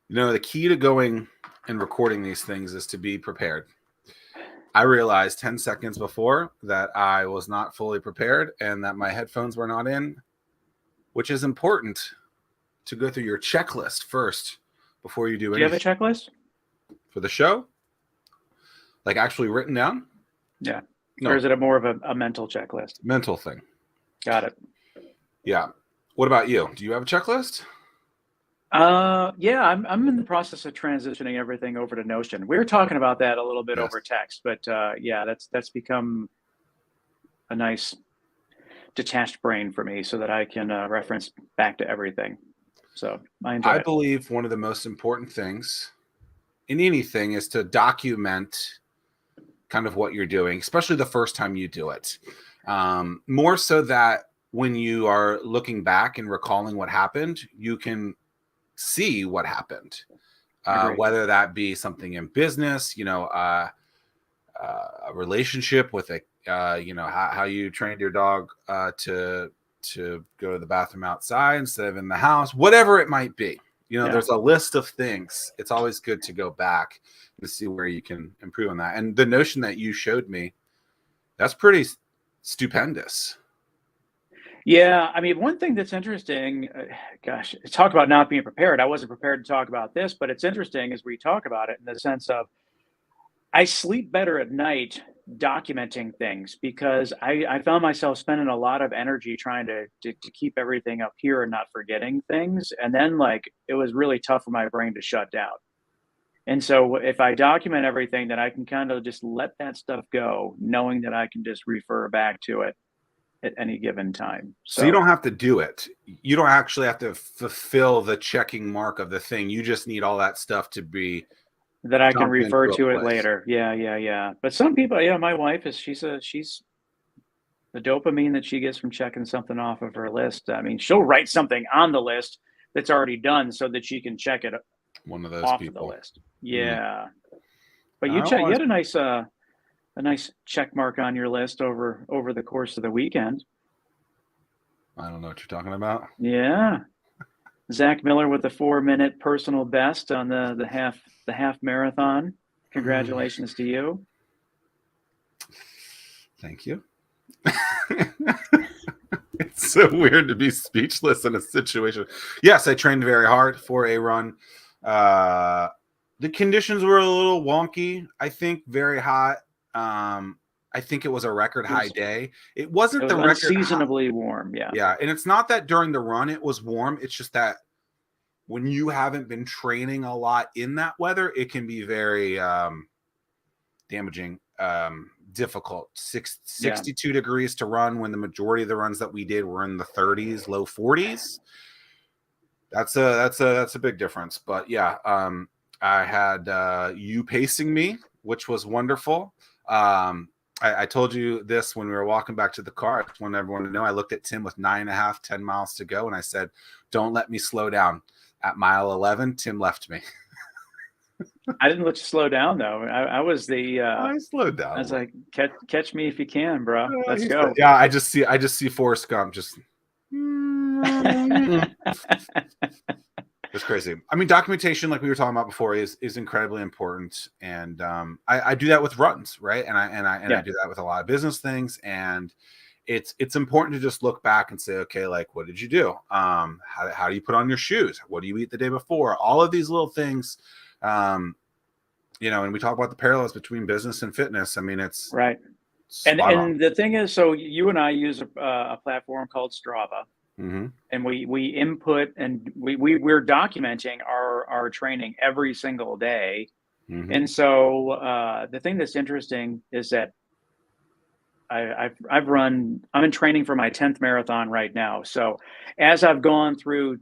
The key to going and recording these things is to be prepared. I realized 10 seconds before that I was not fully prepared and that my headphones were not in, which is important to go through your checklist first before you do anything. Do you have a checklist? For the show? Like actually written down? Yeah. No. Or is it more of a mental checklist? Mental thing. Got it. Yeah. What about you? Do you have a checklist? Yeah, I'm in the process of transitioning everything over to Notion. We were talking about that a little bit over text, but yeah, that's become a nice detached brain for me so that I can reference back to everything. So I believe one of the most important things in anything is to document kind of what you're doing, especially the first time you do it. More so that when you are looking back and recalling what happened, you can see what happened, whether that be something in business, a relationship with how you trained your dog to go to the bathroom outside instead of in the house, whatever it might be. There's a list of things. It's always good to go back and see where you can improve on that. And the notion that you showed me, that's pretty stupendous. Yeah, I mean, one thing that's interesting, talk about not being prepared. I wasn't prepared to talk about this, but it's interesting as we talk about it in the sense of I sleep better at night documenting things because I found myself spending a lot of energy trying to keep everything up here and not forgetting things. And then it was really tough for my brain to shut down. And so if I document everything, then I can kind of just let that stuff go, knowing that I can just refer back to it at any given time. So you don't have to do it. You don't actually have to fulfill the checking mark of the thing. You just need all that stuff to be that I can refer to it later. Yeah. But some people, my wife she's the dopamine that she gets from checking something off of her list. I mean, she'll write something on the list that's already done so that she can check it one of those off people. Of the list. Yeah. But you had a nice check mark on your list over the course of the weekend. I don't know what you're talking about. Yeah. Zack Miller with the 4-minute personal best on the half marathon. Congratulations to you. Thank you. It's so weird to be speechless in a situation. Yes, I trained very hard for a run. The conditions were a little wonky. I think very hot. I think it was a record high day. It wasn't the record unseasonably warm. Yeah. Yeah. And it's not that during the run it was warm. It's just that when you haven't been training a lot in that weather, it can be very damaging, difficult. 62 degrees to run when the majority of the runs that we did were in the 30s, low 40s. That's a big difference. But yeah, I had you pacing me, which was wonderful. I told you this when we were walking back to the car. I just want everyone to know I looked at Tim with 9.5, 10 miles to go, and I said, don't let me slow down. At mile 11, Tim left me. I didn't let you slow down, though. I was I slowed down. I was like, catch me if you can, bro. Let's go. Yeah, I just see Forrest Gump just... It's crazy. I mean, documentation, like we were talking about before, is incredibly important, and I do that with runs, right? And I do that with a lot of business things, and it's important to just look back and say, okay, like, what did you do? How do you put on your shoes? What do you eat the day before? All of these little things, and we talk about the parallels between business and fitness. I mean, it's right. And the thing is, so you and I use a platform called Strava. Mm-hmm. And we input and we're documenting our training every single day. Mm-hmm. And so the thing that's interesting is that I'm in training for my 10th marathon right now. So as I've gone through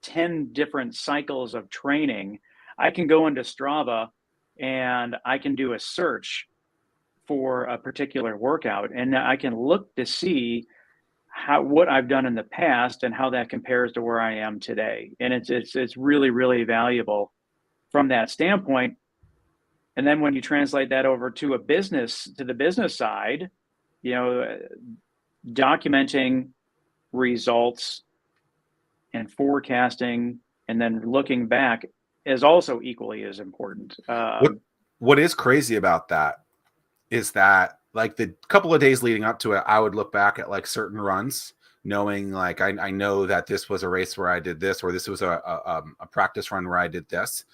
10 different cycles of training, I can go into Strava and I can do a search for a particular workout, and I can look to see what I've done in the past and how that compares to where I am today. And it's really, really valuable from that standpoint. And then when you translate that over to the business side, documenting results and forecasting, and then looking back is also equally as important. What is crazy about that is that like the couple of days leading up to it, I would look back at like certain runs, knowing like I know that this was a race where I did this, or this was a practice run where I did this,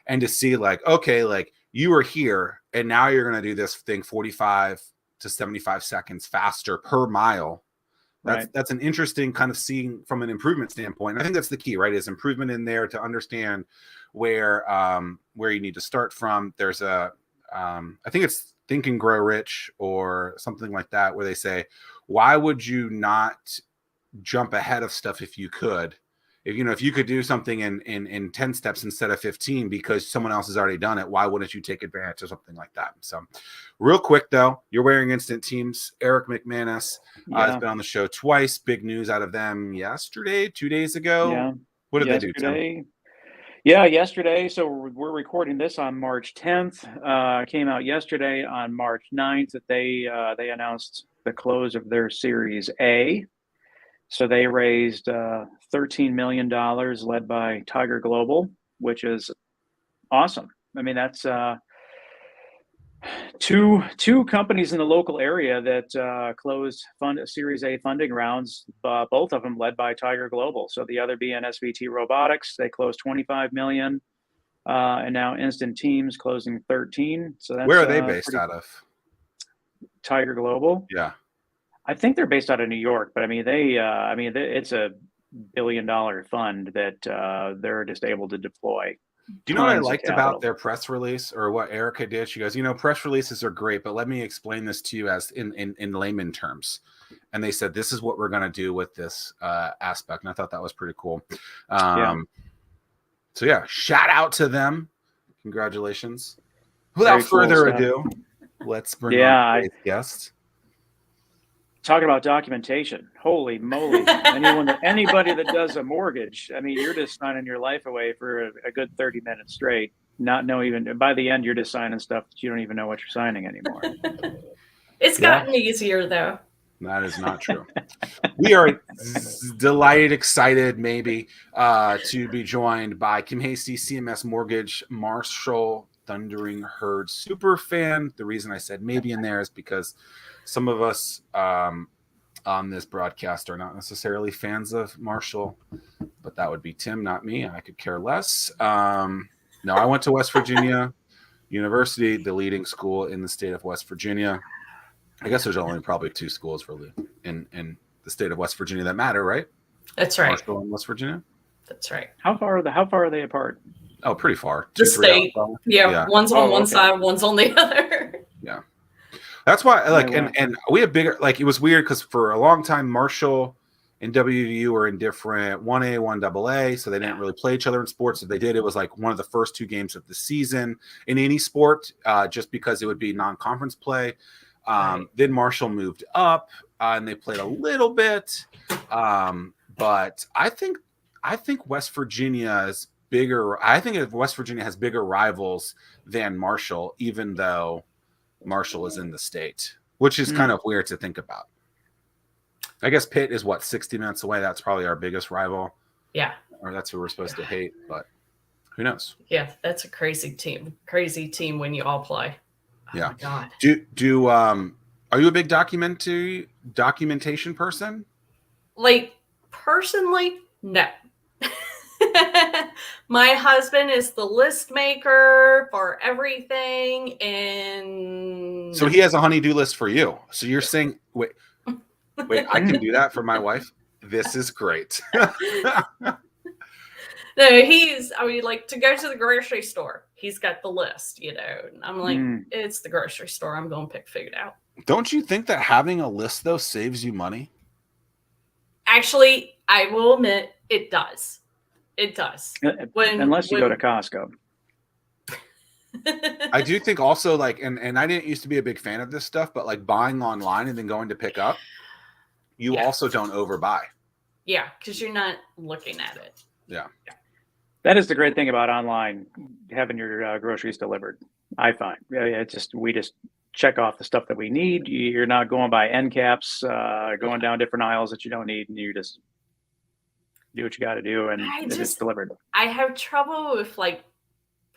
and to see like, okay, like you were here and now you're going to do this thing 45 to 75 seconds faster per mile. That's an interesting kind of seeing from an improvement standpoint. I think that's the key, right? Is improvement in there to understand where you need to start from. There's I think it's Think and Grow Rich or something like that, where they say, why would you not jump ahead of stuff if you could? If you could do something in 10 steps instead of 15 because someone else has already done it, why wouldn't you take advantage of something like that? So real quick though, you're wearing Instant Teams. Eric McManus has been on the show twice. Big news out of them yesterday, 2 days ago. Yeah. What did they do, Tim? Yeah, yesterday. So we're recording this on March 10th. Came out yesterday on March 9th that they announced the close of their Series A. So they raised $13 million, led by Tiger Global, which is awesome. I mean, that's two companies in the local area that closed Series A funding rounds, both of them led by Tiger Global. So the other being SVT Robotics, they closed $25 million, and now Instant Teams closing 13. So that's, where are they based out of? Tiger Global. Yeah. I think they're based out of New York, but I mean, it's a $1 billion fund that they're just able to deploy. Do you know what I liked about their press release, or what Erica did? She goes, press releases are great, but let me explain this to you as in layman terms. And they said, this is what we're going to do with this aspect. And I thought that was pretty cool. So yeah, shout out to them. Congratulations. Without further ado, let's bring on today's guest. Talking about documentation, holy moly! Anybody that does a mortgage, I mean, you're just signing your life away for a good 30 minutes straight. Even by the end, you're just signing stuff that you don't even know what you're signing anymore. It's gotten easier though. That is not true. We are delighted, excited, maybe, to be joined by Kim Hasty, CMS Mortgage, Marshall Thundering Herd super fan. The reason I said maybe in there is because some of us on this broadcast are not necessarily fans of Marshall, but that would be Tim, not me. I could care less. No, I went to West Virginia University, the leading school in the state of West Virginia. I guess there's only probably two schools really in the state of West Virginia that matter, right? That's right. Marshall and West Virginia. That's right. How far are they apart? Oh, pretty far. The state. Yeah, one's on one side, one's on the other. Yeah. That's why, and we have bigger, it was weird because for a long time, Marshall and WVU were in different 1A, 1AA, so they didn't really play each other in sports. If they did, it was like one of the first two games of the season in any sport, just because it would be non-conference play. Then Marshall moved up, and they played a little bit, but I think West Virginia is bigger. I think West Virginia has bigger rivals than Marshall, even though Marshall is in the state, which is kind of weird to think about. I guess Pitt is 60 minutes away. That's probably our biggest rival. Yeah. Or that's who we're supposed to hate, but who knows? Yeah, that's a crazy team. Crazy team when you all play. Oh yeah. My God. Are you a big documentation person? Personally, no. My husband is the list maker for everything, and so he has a honey-do list for you. So you're saying, wait, I can do that for my wife? This is great. No, to go to the grocery store, he's got the list, and I'm like, it's the grocery store. I'm going to pick food out. Don't you think that having a list, though, saves you money? Actually, I will admit it does. It does. Unless you go to Costco. I do think also and I didn't used to be a big fan of this stuff, but buying online and then going to pick up, you also don't overbuy. Yeah, because you're not looking at it. Yeah. That is the great thing about online, having your groceries delivered. I find we just check off the stuff that we need. You're not going by end caps, going down different aisles that you don't need, and you just do what you got to do, and it's delivered. I have trouble with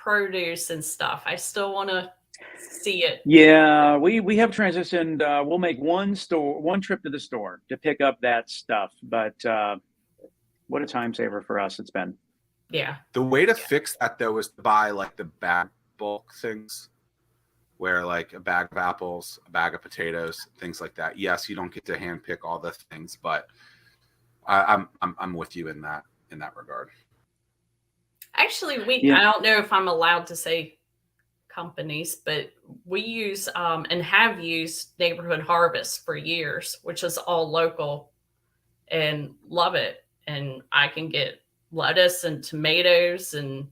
produce and stuff. I still want to see it. Yeah, we have transitioned. We'll make one trip to the store to pick up that stuff, but what a time saver for us it's been. Yeah. The way to fix that though is to buy like the bag bulk things, where like a bag of apples, a bag of potatoes, things like that. Yes, you don't get to hand pick all the things, but I'm with you in that regard. Actually, I don't know if I'm allowed to say companies, but we use and have used Neighborhood Harvest for years, which is all local, and love it. And I can get lettuce and tomatoes and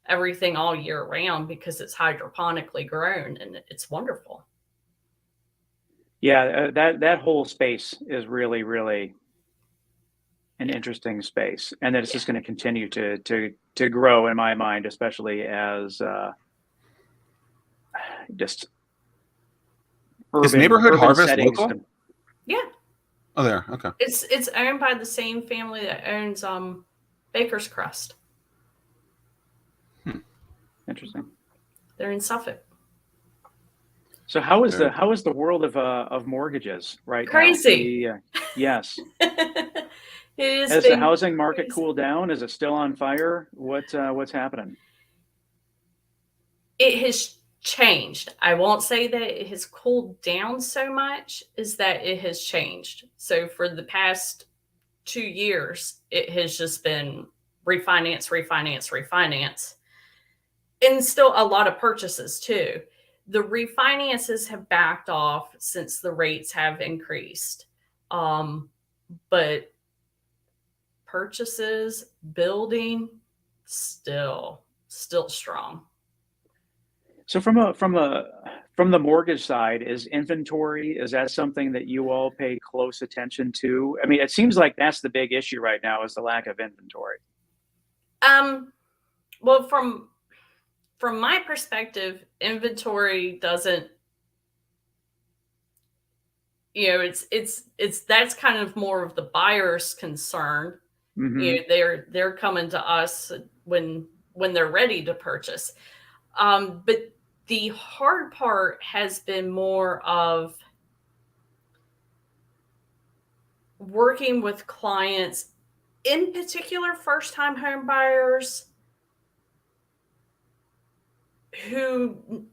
everything all year round because it's hydroponically grown, and it's wonderful. Yeah, that whole space is really, really an interesting space, and that it's just going to continue to grow in my mind, especially as just urban, is Neighborhood Harvest local? Yeah. Oh, there. Okay. It's owned by the same family that owns Baker's Crust. Interesting. They're in Suffolk. So how is the world of mortgages right crazy? Now? Yes. Has the housing market cooled down? Is it still on fire? What's happening? It has changed. I won't say that it has cooled down so much, is that it has changed. So for the past 2 years, it has just been refinance, and still a lot of purchases too. The refinances have backed off since the rates have increased, but purchases, building, still strong. So from the mortgage side, is that something that you all pay close attention to? I mean, it seems like that's the big issue right now, is the lack of inventory. Well, from my perspective, inventory doesn't, it's that's kind of more of the buyer's concern. Mm-hmm. They're coming to us when they're ready to purchase. But the hard part has been more of working with clients, in particular first-time home buyers, who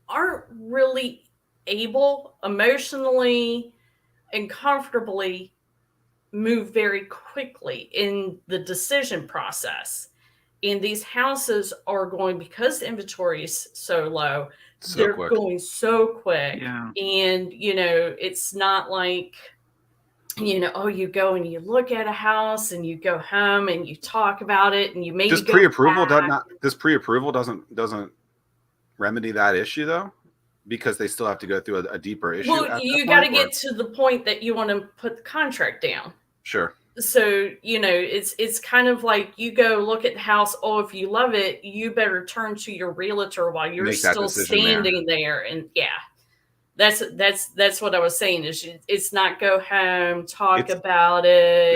aren't really able emotionally and comfortably move very quickly in the decision process. And these houses are going, because the inventory is so low, they're going so quick. Yeah. And, it's not like, you go and you look at a house and you go home and you talk about it and you maybe this pre-approval doesn't remedy that issue though, because they still have to go through a deeper issue. Well, you got to get to the point that you want to put the contract down. Sure. So, it's kind of like you go look at the house. Oh, if you love it, you better turn to your realtor while you're still standing there. And that's what I was saying, is it's not go home, talk about it,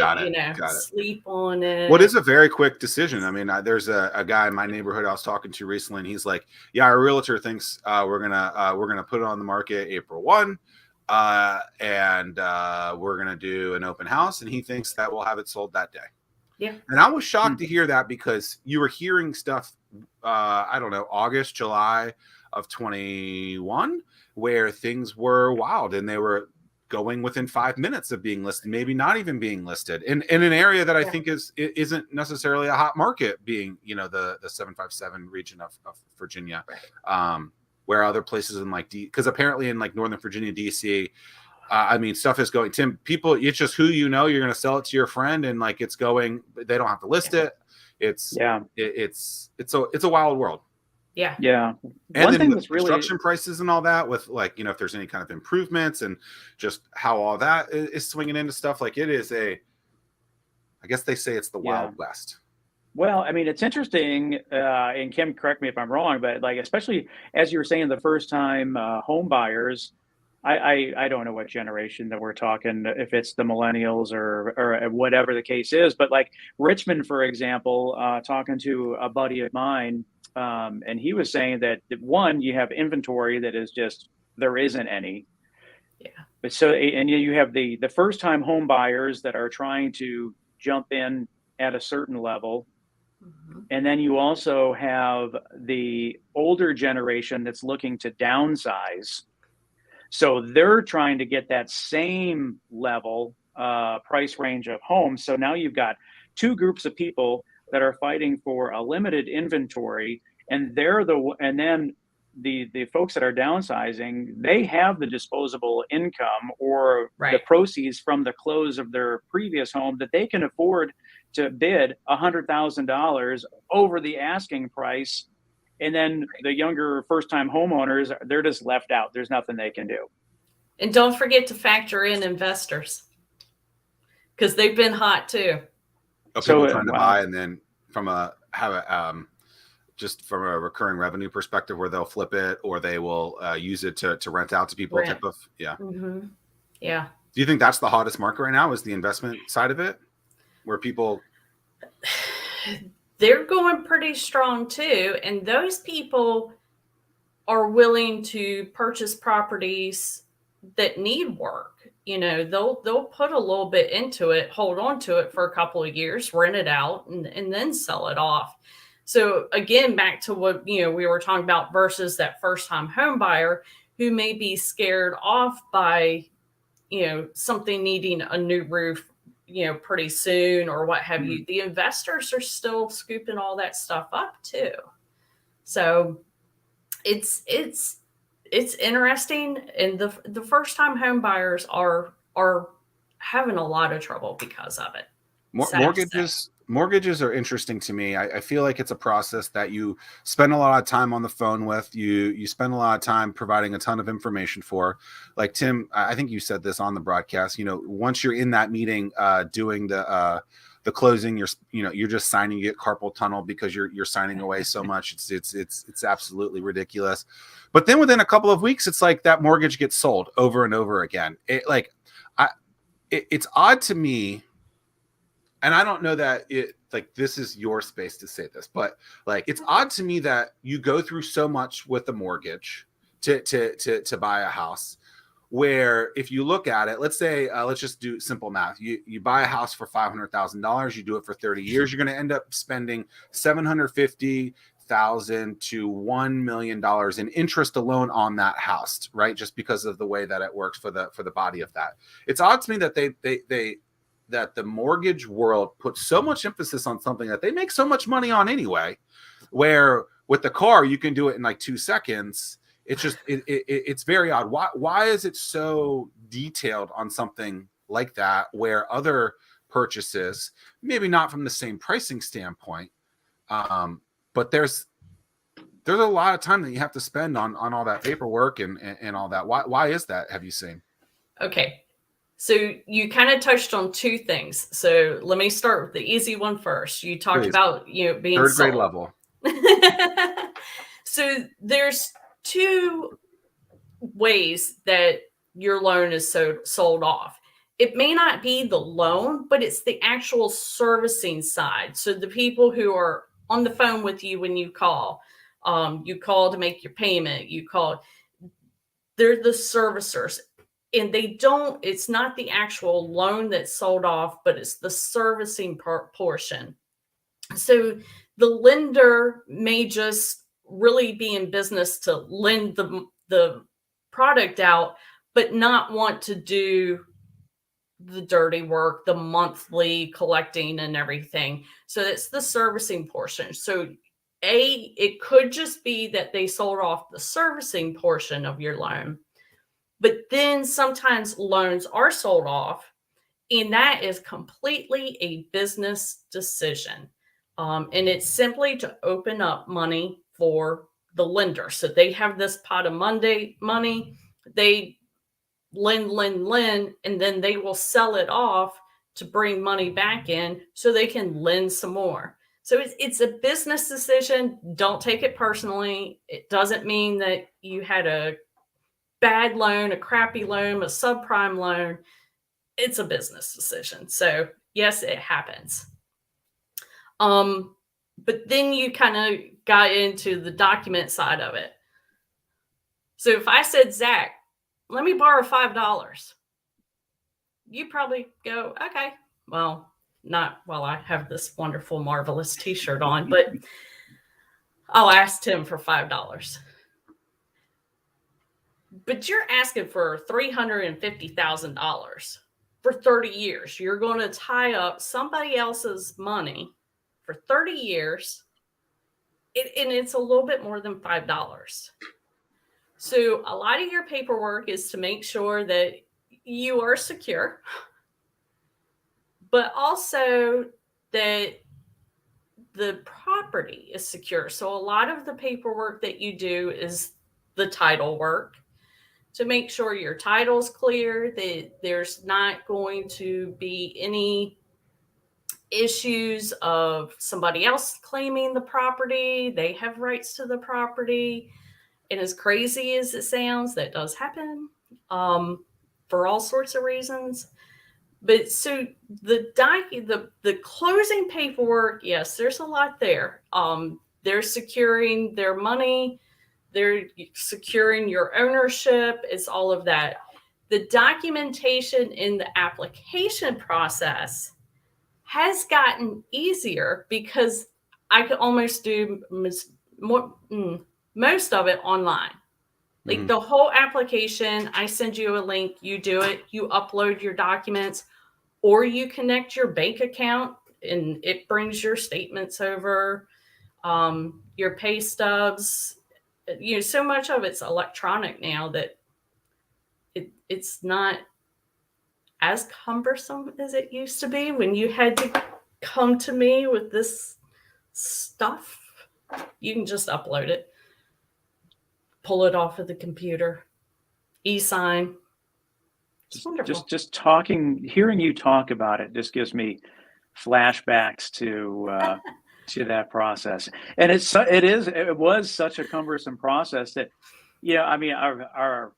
sleep on it. What is a very quick decision? I mean, there's a guy in my neighborhood I was talking to recently, and he's like, yeah, our realtor thinks we're gonna put it on the market April 1. And we're going to do an open house, and he thinks that we'll have it sold that day. Yeah. And I was shocked to hear that, because you were hearing stuff, I don't know, August, July of 21, where things were wild and they were going within 5 minutes of being listed, maybe not even being listed in an area that I think isn't necessarily a hot market, being, the 757 region of Virginia. Right. Where other places in because apparently in Northern Virginia, DC, I mean, stuff is going. Tim, people, it's just who you're going to sell it to your friend, and it's going. They don't have to list it. It's a wild world. Yeah, yeah. And one thing that's construction prices and all that, with if there's any kind of improvements and just how all that is swinging into stuff. It is I guess they say it's the Wild West. Well, I mean, it's interesting, and Kim, correct me if I'm wrong, but especially as you were saying, the first time home buyers, I don't know what generation that we're talking, if it's the millennials or whatever the case is, but Richmond, for example, talking to a buddy of mine, And he was saying that one, you have inventory that is just, there isn't any. Yeah. But so, and you have the first time home buyers that are trying to jump in at a certain level. Mm-hmm. And then you also have the older generation that's looking to downsize. So they're trying to get that same level price range of homes. So now you've got two groups of people that are fighting for a limited inventory, and then the folks that are downsizing, they have the disposable income or Right. the proceeds from the close of their previous home that they can afford to bid $100,000 over the asking price. And then the younger first-time homeowners, they're just left out. There's nothing they can do. And don't forget to factor in investors, because they've been hot too. Oh, people trying to buy, and then just from a recurring revenue perspective, where they'll flip it or they will use it to rent out to people. Type of, yeah. Mm-hmm. Yeah. Do you think that's the hottest market right now, is the investment side of it, where people? They're going pretty strong too. And those people are willing to purchase properties that need work. They'll put a little bit into it, hold on to it for a couple of years, rent it out, and then sell it off. So again, back to what, we were talking about versus that first time home buyer who may be scared off by, something needing a new roof, pretty soon or what have you. The investors are still scooping all that stuff up too. So it's interesting. And the first time home buyers are having a lot of trouble because of it. Mortgages are interesting to me. I feel like it's a process that you spend a lot of time on the phone with. You spend a lot of time providing a ton of information for. Like Tim, I think you said this on the broadcast. Once you're in that meeting, doing the closing, you're just signing, you get carpal tunnel because you're signing away so much. It's absolutely ridiculous. But then within a couple of weeks, it's like that mortgage gets sold over and over again. It's odd to me. And I don't know that this is your space to say this, but it's odd to me that you go through so much with the mortgage to buy a house, where if you look at it, let's say, let's just do simple math. You buy a house for $500,000, you do it for 30 years, you're going to end up spending $750,000 to $1 million in interest alone on that house, right? Just because of the way that it works for the body of that. It's odd to me that that the mortgage world puts so much emphasis on something that they make so much money on anyway, where with the car, you can do it in like 2 seconds. It's just, it's very odd. Why is it so detailed on something like that, where other purchases, maybe not from the same pricing standpoint, but there's a lot of time that you have to spend on all that paperwork and all that. Why is that? Have you seen? Okay. So you kind of touched on two things. So let me start with the easy one first. You talked about, being third grade level. So there's two ways that your loan is sold off. It may not be the loan, but it's the actual servicing side. So the people who are on the phone with you when you call to make your payment, they're the servicers. And it's not the actual loan that's sold off, but it's the servicing portion. So the lender may just really be in business to lend the product out, but not want to do the dirty work, the monthly collecting and everything. So it's the servicing portion. So it could just be that they sold off the servicing portion of your loan. But then sometimes loans are sold off, and that is completely a business decision. And it's simply to open up money for the lender. So they have this pot of money, they lend, and then they will sell it off to bring money back in so they can lend some more. So it's a business decision. Don't take it personally. It doesn't mean that you had a bad loan, a crappy loan, a subprime loan. It's a business decision. So yes, it happens. But then you kind of got into the document side of it. So if I said, Zach, let me borrow $5, you probably go, okay, well, not while I have this wonderful, marvelous t-shirt on, but I'll ask Tim for $5. But you're asking for $350,000 for 30 years. You're going to tie up somebody else's money for 30 years, and it's a little bit more than $5. So a lot of your paperwork is to make sure that you are secure, but also that the property is secure. So a lot of the paperwork that you do is the title work to make sure your title's clear, that there's not going to be any issues of somebody else claiming the property. They have rights to the property. And as crazy as it sounds, that does happen for all sorts of reasons. But so the closing paperwork, yes, there's a lot there. They're securing their money. They're securing your ownership. It's all of that. The documentation in the application process has gotten easier because I could almost do most of it online. Like the whole application, I send you a link, you do it, you upload your documents, or you connect your bank account and it brings your statements over, your pay stubs. You know, so much of it's electronic now that it's not as cumbersome as it used to be when you had to come to me with this stuff. You can just upload it, pull it off of the computer, e-sign. It's wonderful. Just talking, hearing you talk about it just gives me flashbacks to that process. And it was such a cumbersome process that, you know, I mean, our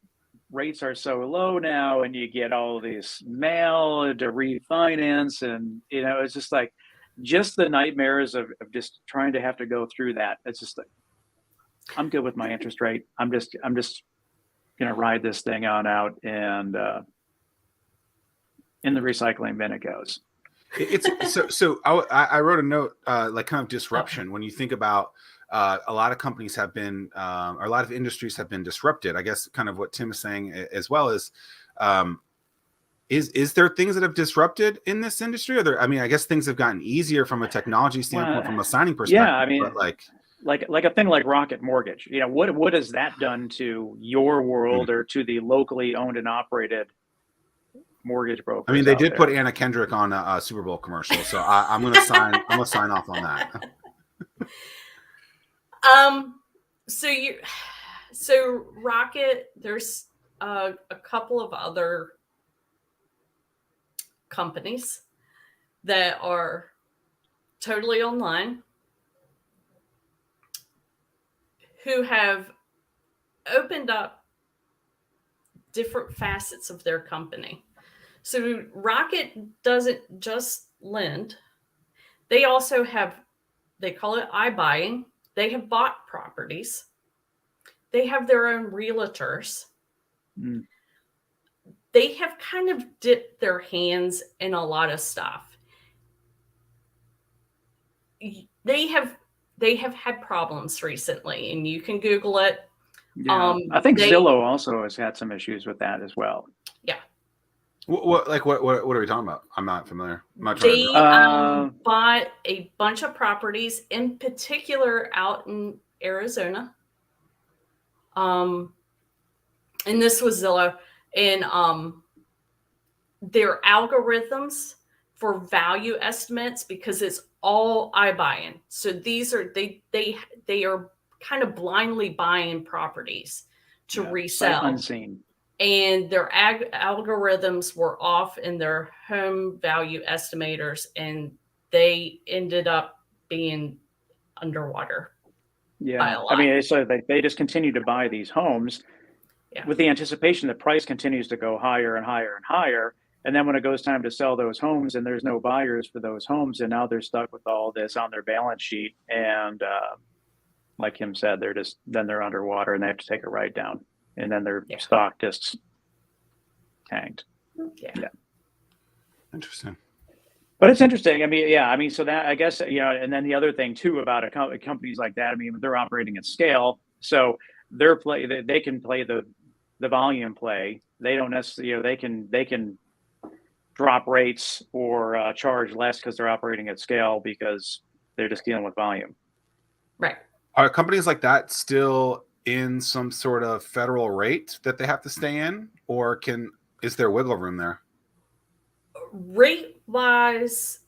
rates are so low now, and you get all this mail to refinance, and you know, it's just like the nightmares of just trying to have to go through that. It's just like, I'm good with my interest rate. I'm just gonna ride this thing on out, and in the recycling bin it goes. It's so I wrote a note, like kind of disruption. When you think about a lot of companies have been, or a lot of industries have been disrupted. I guess kind of what Tim is saying as well is there things that have disrupted in this industry? Or I mean, I guess things have gotten easier from a technology standpoint, from a signing perspective. Yeah, I mean, but like a thing like Rocket Mortgage. You know, what has that done to your world or to the locally owned and operated mortgage brokers? I mean, they did put Anna Kendrick on a Super Bowl commercial, so I'm gonna sign off on that. So Rocket, there's a couple of other companies that are totally online who have opened up different facets of their company. So Rocket doesn't just lend. They also have, they call it iBuying. They have bought properties. They have their own realtors. They have kind of dipped their hands in a lot of stuff. They have had problems recently, and you can Google it. Yeah, I think Zillow also has had some issues with that as well. Yeah. What are we talking about? I'm not familiar. They bought a bunch of properties, in particular out in Arizona. And this was Zillow, and their algorithms for value estimates, because it's all iBuying. So these are they are kind of blindly buying properties to resell. Unseen. And their algorithms were off in their home value estimators, and they ended up being underwater. Yeah, I mean, so they just continue to buy these homes with the anticipation that price continues to go higher and higher and higher. And then when it goes time to sell those homes and there's no buyers for those homes, and now they're stuck with all this on their balance sheet. And like Kim said, they're underwater and they have to take a write down, and then their stock just tanked. Yeah. Interesting. But it's interesting. I mean, so that, I guess, and then the other thing too about companies like that, I mean, they're operating at scale, so they can play the volume play. They don't necessarily, they can drop rates or charge less because they're operating at scale because they're just dealing with volume. Right. Are companies like that still in some sort of federal rate that they have to stay in, or is there wiggle room there? Rate wise,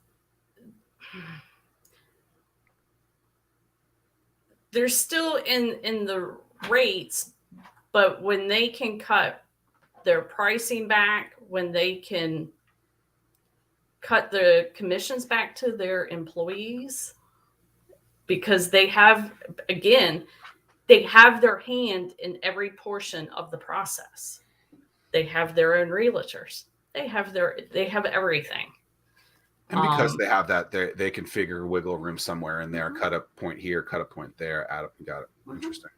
they're still in the rates, but when they can cut their pricing back, when they can cut the commissions back to their employees, because they have their hand in every portion of the process. They have their own realtors. They have everything. And because they have that, they can figure wiggle room somewhere in there, cut a point here, cut a point there, add up. Got it. Interesting.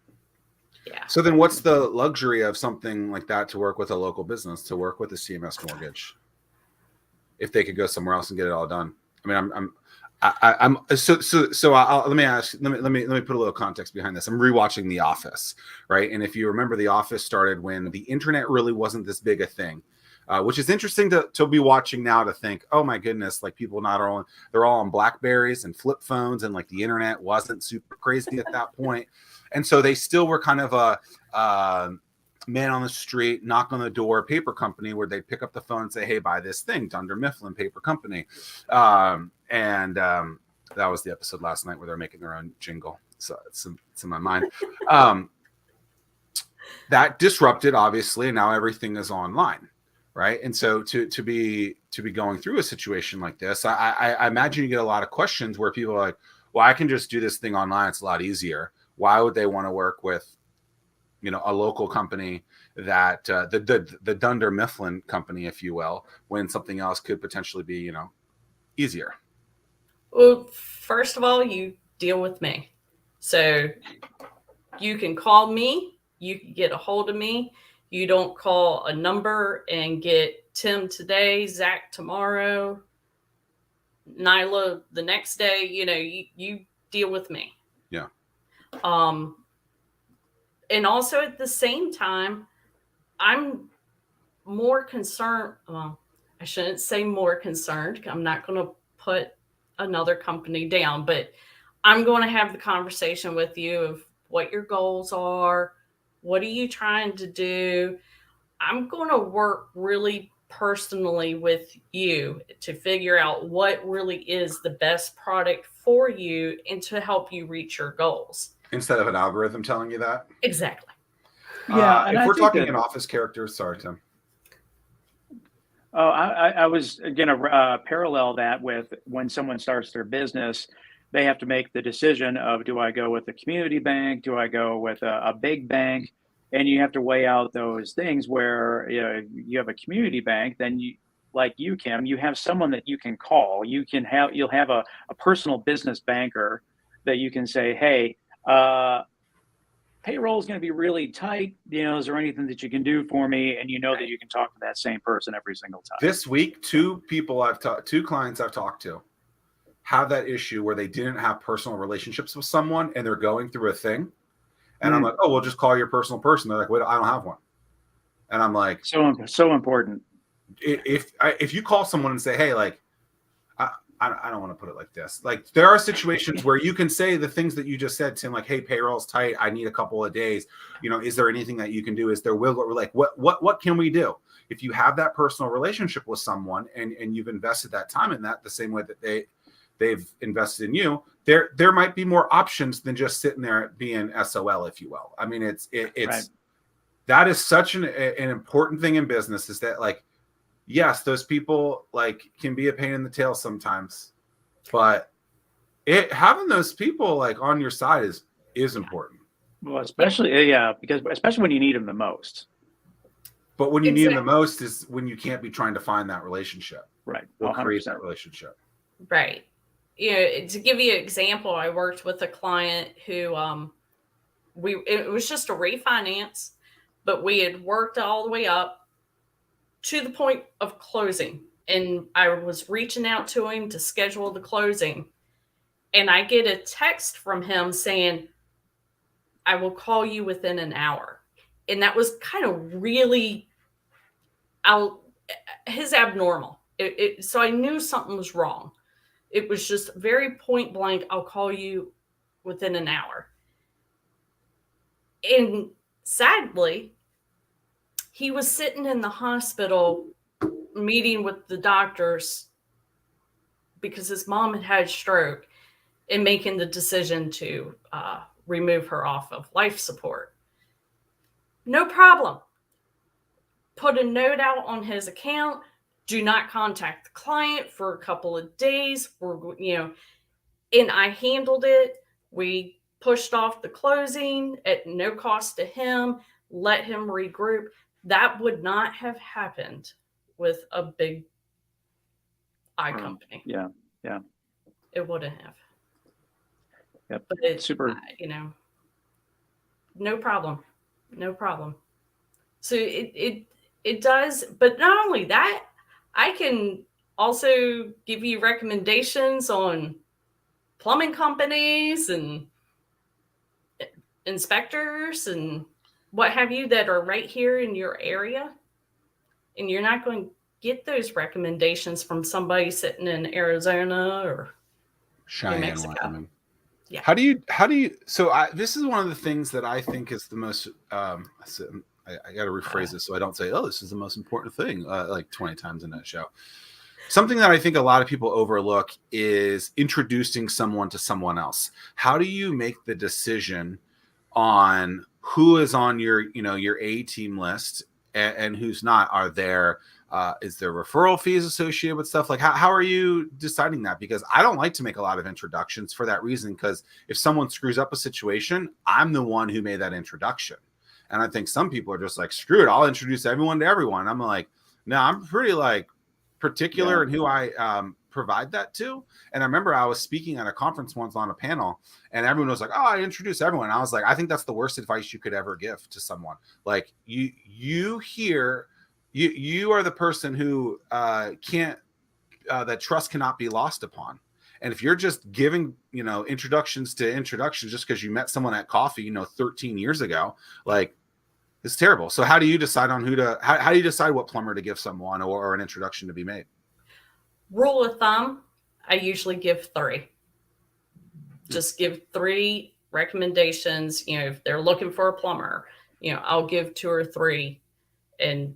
Yeah. So then what's the luxury of something like that to work with a local business, to work with a CMS mortgage, if they could go somewhere else and get it all done? I mean, let me put a little context behind this. I'm rewatching The Office, right? And if you remember, The Office started when the internet really wasn't this big a thing, which is interesting to be watching now, to think, oh my goodness, like people they're all on Blackberries and flip phones, and like the internet wasn't super crazy at that point. And so they still were kind of a man on the street, knock on the door paper company where they'd pick up the phone and say, hey, buy this thing, Dunder Mifflin Paper Company. And that was the episode last night where they're making their own jingle. So it's in my mind. That disrupted, obviously, and now everything is online, right? And so to be going through a situation like this, I imagine you get a lot of questions where people are like, well, I can just do this thing online. It's a lot easier. Why would they want to work with, a local company that the Dunder Mifflin company, if you will, when something else could potentially be, easier? Well, first of all, you deal with me. So you can call me, you can get a hold of me. You don't call a number and get Tim today, Zack tomorrow, Nyla the next day. You deal with me. Yeah. And also at the same time, I'm more concerned. Well, I shouldn't say more concerned. I'm not going to put another company down, but I'm going to have the conversation with you of what your goals are. What are you trying to do? I'm going to work really personally with you to figure out what really is the best product for you and to help you reach your goals. Instead of an algorithm telling you that? Exactly. Yeah. If we're talking in office characters, sorry, Tim. Oh, I was going to parallel that with when someone starts their business, they have to make the decision of, do I go with a community bank? Do I go with a big bank? And you have to weigh out those things where you have a community bank, then Kim, you have someone that you can call. You'll have a personal business banker that you can say, hey, payroll is going to be really tight. Is there anything that you can do for me? And that you can talk to that same person every single time. This week, two clients I've talked to have that issue where they didn't have personal relationships with someone and they're going through a thing. And I'm like, oh, well, just call your personal person. They're like, wait, I don't have one. And I'm like, so important. If you call someone and say, hey, like, I don't want to put it like this. Like, there are situations where you can say the things that you just said, Tim, like, hey, payroll's tight. I need a couple of days. Is there anything that you can do? Is there what can we do? If you have that personal relationship with someone and you've invested that time in that the same way that they've invested in you, there might be more options than just sitting there being SOL, if you will. I mean, it's right. That is such an important thing in business, is that, like, yes, those people like can be a pain in the tail sometimes, but having those people like on your side is important. Well, especially because when you need them the most. But when you need them the most is when you can't be trying to find that relationship. Right. Or create that relationship. Right. To give you an example, I worked with a client who it was just a refinance, but we had worked all the way up to the point of closing. And I was reaching out to him to schedule the closing. And I get a text from him saying, I will call you within an hour. And that was kind of really his abnormal. So I knew something was wrong. It was just very point blank. I'll call you within an hour. And sadly, he was sitting in the hospital meeting with the doctors because his mom had had a stroke and making the decision to remove her off of life support. No problem. Put a note out on his account. Do not contact the client for a couple of days. And I handled it. We pushed off the closing at no cost to him, let him regroup. That would not have happened with a big company. Yeah. It wouldn't have. Yep. But it's super. No problem. So it does, but not only that, I can also give you recommendations on plumbing companies and inspectors and what have you that are right here in your area. And you're not going to get those recommendations from somebody sitting in Arizona or Cheyenne, New Mexico. Wyoming. Yeah. How do you, so this is one of the things that I think is the most, I got to rephrase this so I don't say, oh, this is the most important thing like 20 times in that show. Something that I think a lot of people overlook is introducing someone to someone else. How do you make the decision on who is on your A team list and who's not? Is there referral fees associated with stuff? Like how are you deciding that? Because I don't like to make a lot of introductions for that reason, because if someone screws up a situation, I'm the one who made that introduction. And I think some people are just like, screw it, I'll introduce everyone to everyone. I'm like, no, I'm pretty particular in who I provide that to. And I remember I was speaking at a conference once on a panel, and everyone was like, oh, I introduce everyone. I was like, I think that's the worst advice you could ever give to someone. Like you are the person who can't, that trust cannot be lost upon. And if you're just giving, introductions just because you met someone at coffee, 13 years ago, like, it's terrible. So how do you decide on how do you decide what plumber to give someone or an introduction to be made? Rule of thumb, I usually give 3. Just give 3 recommendations. If they're looking for a plumber, I'll give 2 or 3, and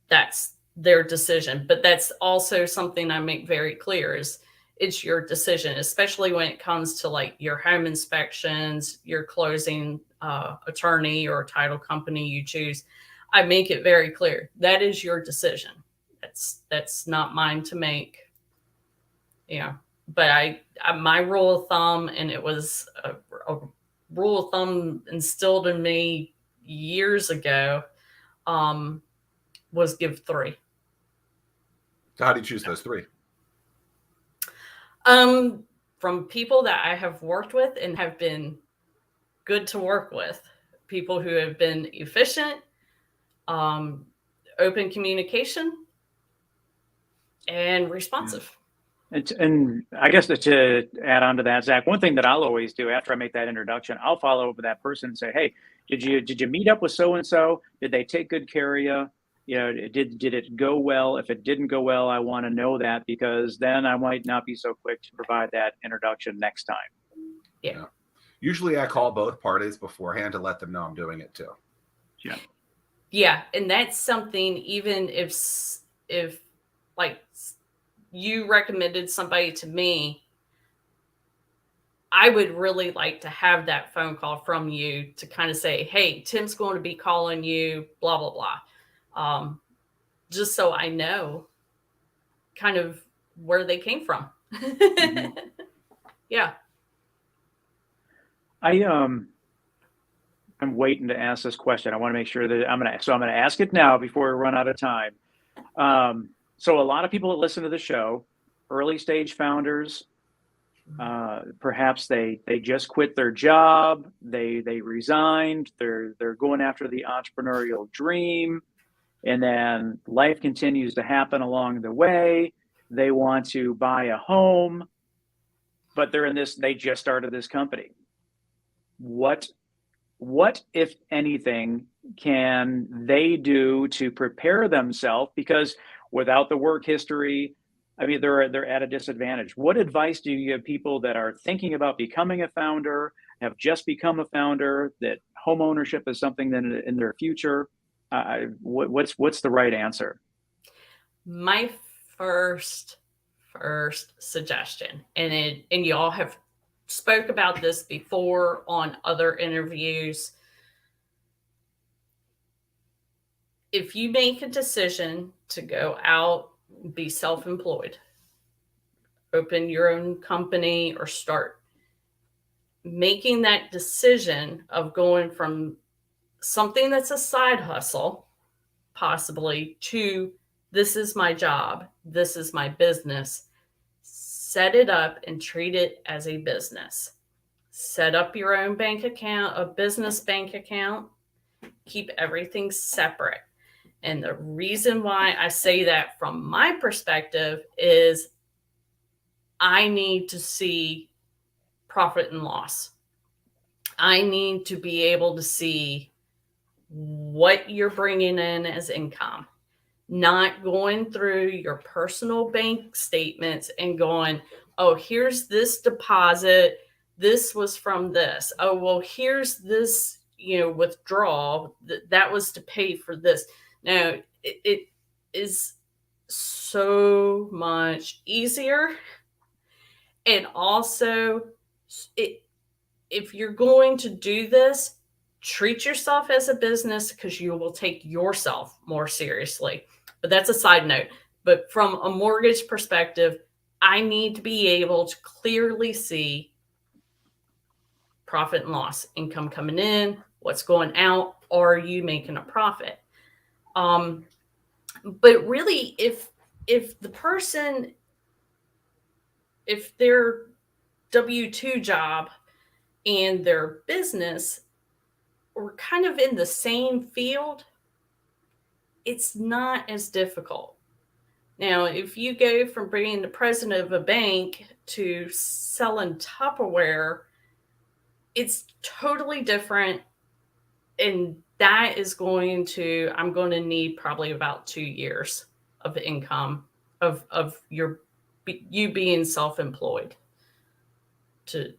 that's their decision. But that's also something I make very clear is it's your decision, especially when it comes to like your home inspections, your closing attorney or title company you choose. I make it very clear that is your decision. That's not mine to make. But my rule of thumb, and it was a rule of thumb instilled in me years ago, was give 3. How do you choose those 3? From people that I have worked with and have been good to work with, people who have been efficient, open communication, and responsive. And I guess to add on to that, Zach, one thing that I'll always do after I make that introduction, I'll follow up with that person and say, hey, did you meet up with so-and-so? Did they take good care of you? Did it go well? If it didn't go well, I want to know that, because then I might not be so quick to provide that introduction next time. Yeah. Usually I call both parties beforehand to let them know I'm doing it too. Yeah. Yeah. And that's something, even if like you recommended somebody to me, I would really like to have that phone call from you to kind of say, hey, Tim's going to be calling you, blah, blah, blah. Just so I know kind of where they came from. Mm-hmm. Yeah. I'm waiting to ask this question. I want to make sure that I'm going to ask it now before we run out of time. So a lot of people that listen to the show, early stage founders, perhaps they just quit their job, they resigned, they're going after the entrepreneurial dream, and then life continues to happen along the way. They want to buy a home, but they just started this company. What, if anything, can they do to prepare themselves? Because without the work history, I mean, they're at a disadvantage. What advice do you give people that are thinking about becoming a founder, have just become a founder, that home ownership is something that in their future? What's the right answer? My first suggestion, and y'all have spoke about this before on other interviews. If you make a decision to go out, be self-employed, open your own company, or start making that decision of going from something that's a side hustle, possibly, to this is my job, this is my business, set it up and treat it as a business. Set up your own bank account, a business bank account, keep everything separate. And the reason why I say that from my perspective is I need to see profit and loss. I need to be able to see what you're bringing in as income, not going through your personal bank statements and going, oh, here's this deposit. This was from this. Oh, well, here's this, withdrawal. That was to pay for this. Now, it is so much easier. And also, if you're going to do this, treat yourself as a business, because you will take yourself more seriously. But that's a side note. But from a mortgage perspective, I need to be able to clearly see profit and loss, income coming in, what's going out. Are you making a profit? But really, if the person, if their W-2 job and their business were kind of in the same field, it's not as difficult. Now, if you go from being the president of a bank to selling Tupperware, it's totally different. And that is I'm going to need probably about 2 years of income of you being self-employed to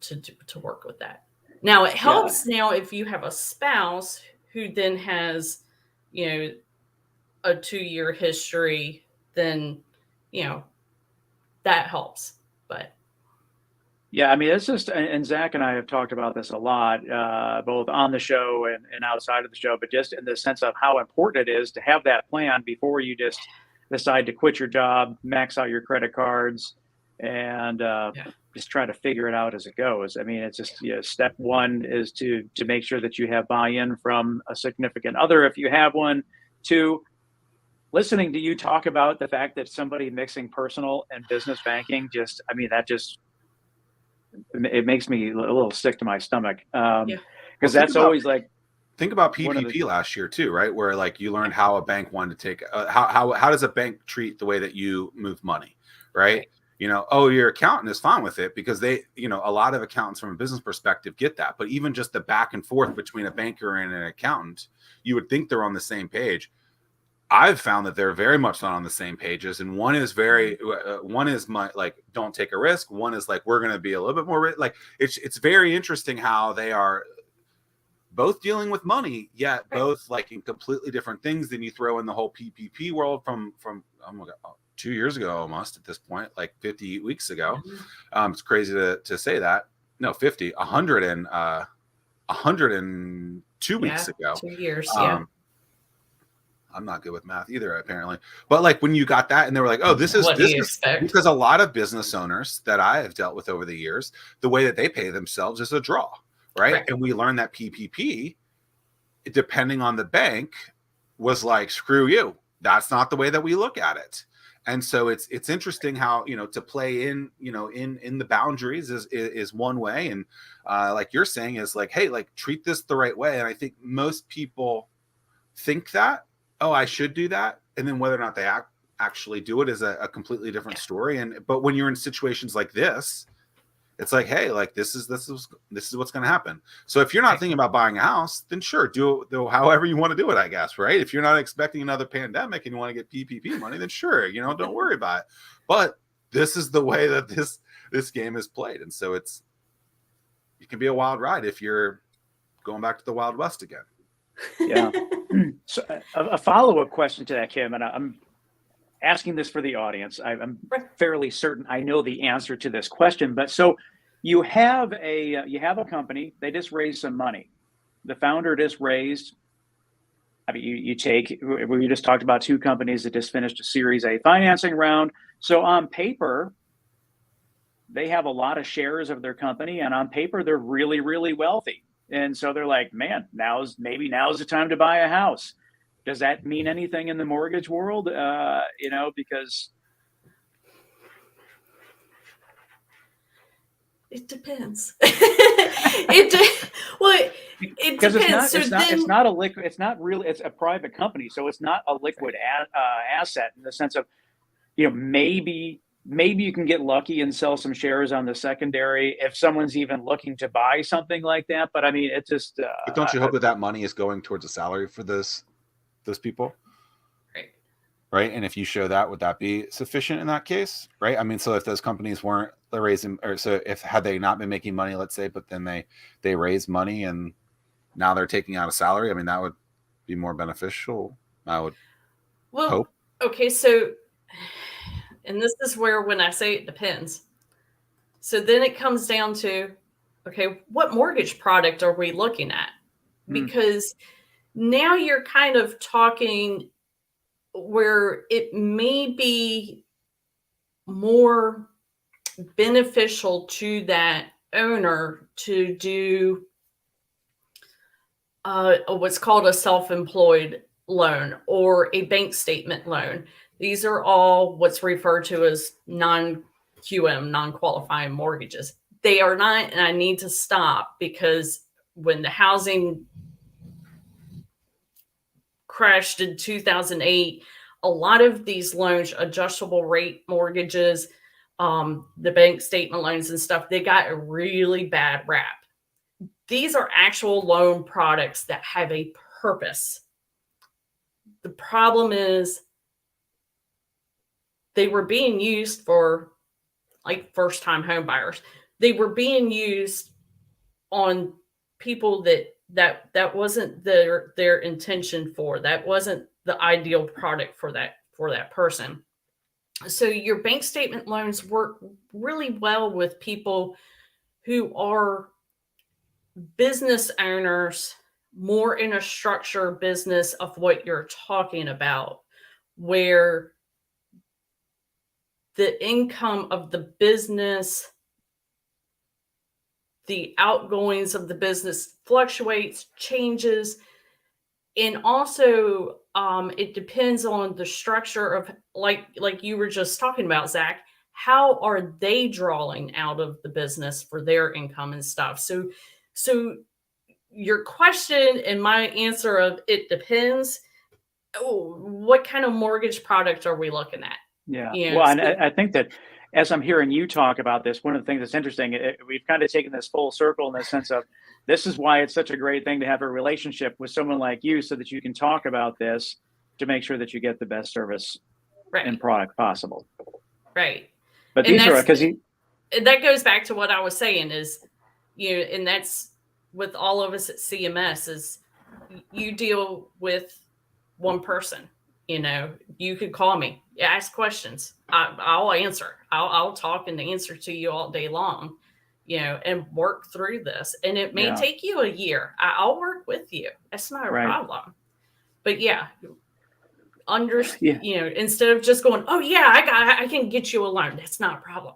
work with that. Now, it helps now if you have a spouse who then has, a 2-year history, then, that helps. But yeah, I mean, it's just, and Zack and I have talked about this a lot, both on the show and outside of the show, but just in the sense of how important it is to have that plan before you just decide to quit your job, max out your credit cards, and just try to figure it out as it goes. I mean, it's just, step one is to make sure that you have buy-in from a significant other if you have one. 2, listening to you talk about the fact that somebody mixing personal and business banking, it makes me a little sick to my stomach. Because that's always like, think about PPP last year too, right? Where like you learned how a bank wanted to take, how does a bank treat the way that you move money, right? Your accountant is fine with it because they, a lot of accountants from a business perspective get that. But even just the back and forth between a banker and an accountant, you would think they're on the same page. I've found that they're very much not on the same pages. And one is don't take a risk. One is like, we're going to be a little bit more like, it's very interesting how they are both dealing with money, yet both like in completely different things. Then you throw in the whole PPP world from oh my God, 2 years ago, almost at this point, like 50 weeks ago. It's crazy to say that. No, 102 weeks ago. 2 years. I'm not good with math either, apparently. But like when you got that and they were like, oh, this is business, because a lot of business owners that I have dealt with over the years, the way that they pay themselves is a draw, right? And we learned that PPP depending on the bank, was like, screw you. That's not the way that we look at it. And so it's interesting how, to play in, in the boundaries is one way. And like you're saying is like, hey, like treat this the right way. And I think most people think that, oh, I should do that. And then whether or not they actually do it is a completely different story. But when you're in situations like this, it's like, hey, like this is what's going to happen. So if you're not thinking about buying a house, then sure, do however you want to do it, I guess, right? If you're not expecting another pandemic and you want to get PPP money, then sure, don't worry about it. But this is the way that this game is played, and so it can be a wild ride if you're going back to the Wild West again. Yeah. So a follow-up question to that, Kim, and I'm asking this for the audience. I'm fairly certain I know the answer to this question, but so you have a company. They just raised some money. The founder just raised. I mean, we just talked about two companies that just finished a Series A financing round. So on paper, they have a lot of shares of their company, and on paper, they're really, really wealthy. And so they're like, man, now's the time to buy a house. Does that mean anything in the mortgage world? Because it depends. It depends. It's not a liquid. It's not really. It's a private company, so it's not a liquid asset in the sense of, maybe you can get lucky and sell some shares on the secondary if someone's even looking to buy something like that. But I mean, it's just. But don't you hope that money is going towards a salary for those people? Right. And if you show that, would that be sufficient in that case? Right. I mean, so if those companies weren't raising, or so had they not been making money, let's say, but then they raised money and now they're taking out a salary, I mean, that would be more beneficial. I would hope. Okay. So, and this is where, when I say it depends. So then it comes down to, okay, what mortgage product are we looking at? Because now you're kind of talking where it may be more beneficial to that owner to do what's called a self-employed loan or a bank statement loan. These are all what's referred to as non-QM, non-qualifying mortgages. They are not, and I need to stop, because when the housing crashed in 2008, a lot of these loans, adjustable rate mortgages, the bank statement loans and stuff, they got a really bad rap. These are actual loan products that have a purpose. The problem is they were being used for like first-time home buyers. They were being used on people that wasn't their intention for. That wasn't the ideal product for that person. So your bank statement loans work really well with people who are business owners, more in a structured business of what you're talking about, where the income of the business, the outgoings of the business fluctuates, changes. And also, it depends on the structure of, like you were just talking about, Zach, how are they drawing out of the business for their income and stuff? So your question and my answer of it depends. What kind of mortgage product are we looking at? Yeah. Well, and I think that as I'm hearing you talk about this, one of the things that's interesting, we've kind of taken this full circle in the sense of, this is why it's such a great thing to have a relationship with someone like you, so that you can talk about this to make sure that you get the best service and product possible. Right. But these are, because that goes back to what I was saying is, and that's with all of us at CMS, is you deal with one person. You could call me, ask questions. I'll answer. I'll talk and answer to you all day long, and work through this. And it may take you a year. I'll work with you. That's not a problem. But instead of just going, oh yeah, I can get you a loan. That's not a problem.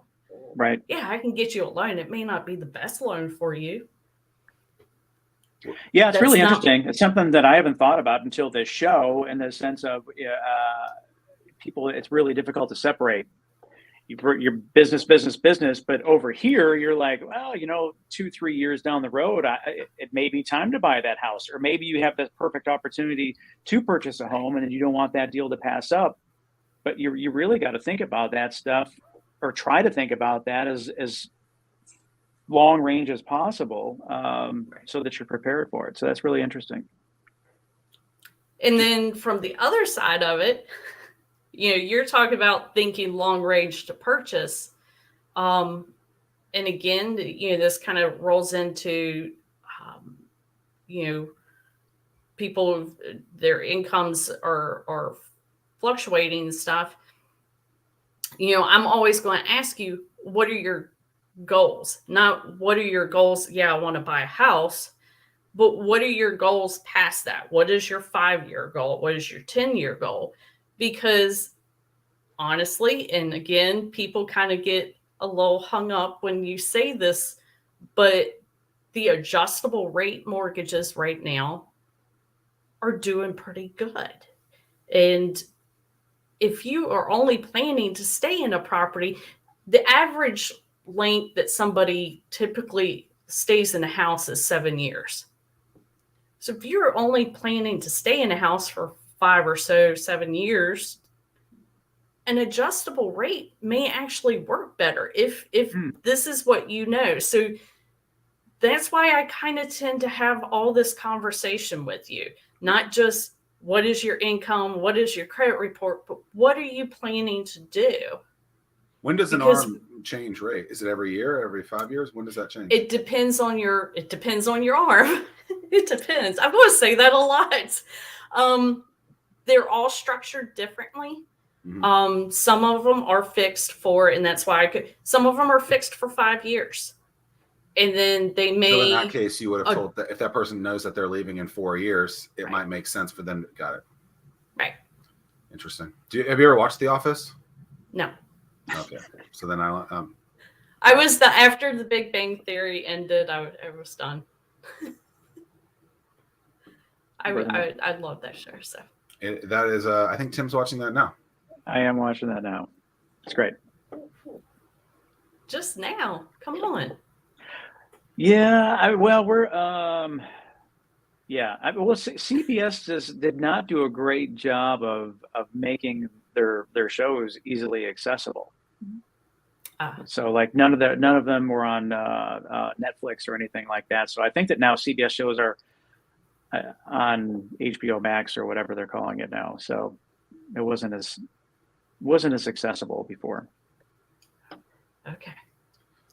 Right. Yeah, I can get you a loan. It may not be the best loan for you. Yeah, it's That's really not- interesting. It's something that I haven't thought about until this show, in the sense of people. It's really difficult to separate your business, but over here, you're like, well, 2-3 years down the road, it may be time to buy that house, or maybe you have the perfect opportunity to purchase a home, and you don't want that deal to pass up. But you really got to think about that stuff, or try to think about that as long range as possible, so that you're prepared for it. So that's really interesting. And then from the other side of it, you're talking about thinking long range to purchase. And again, this kind of rolls into, people, their incomes are fluctuating and stuff. I'm always going to ask you, what are your goals? Not what are your goals? Yeah, I want to buy a house, but what are your goals past that? What is your 5-year goal? What is your 10-year goal? Because honestly, and again, people kind of get a little hung up when you say this, but the adjustable rate mortgages right now are doing pretty good. And if you are only planning to stay in a property, the average length that somebody typically stays in a house is 7 years. So if you're only planning to stay in a house for 5 or so, 7 years, an adjustable rate may actually work better if this is what So that's why I kind of tend to have all this conversation with you, not just what is your income, what is your credit report, but what are you planning to do? When does an ARM change rate? Is it every year, every 5 years? When does that change? It depends on your ARM. It depends. I'm going to say that a lot. They're all structured differently. Mm-hmm. Some of them are fixed for, and that's why some of them are fixed for 5 years. And then they may. So in that case, you would have told that if that person knows that they're leaving in 4 years, it might make sense for them. Got it. Right. Interesting. Have you ever watched The Office? No. Okay. So then I was after the Big Bang Theory ended, I was done. I love that show. So that is, I think Tim's watching that now. I am watching that now. It's great. Just now. Come on. Yeah. We're CBS did not do a great job of making their shows easily accessible. So like none of them were on Netflix or anything like that. So I think that now CBS shows are on HBO Max or whatever they're calling it now. So it wasn't as accessible before. Okay.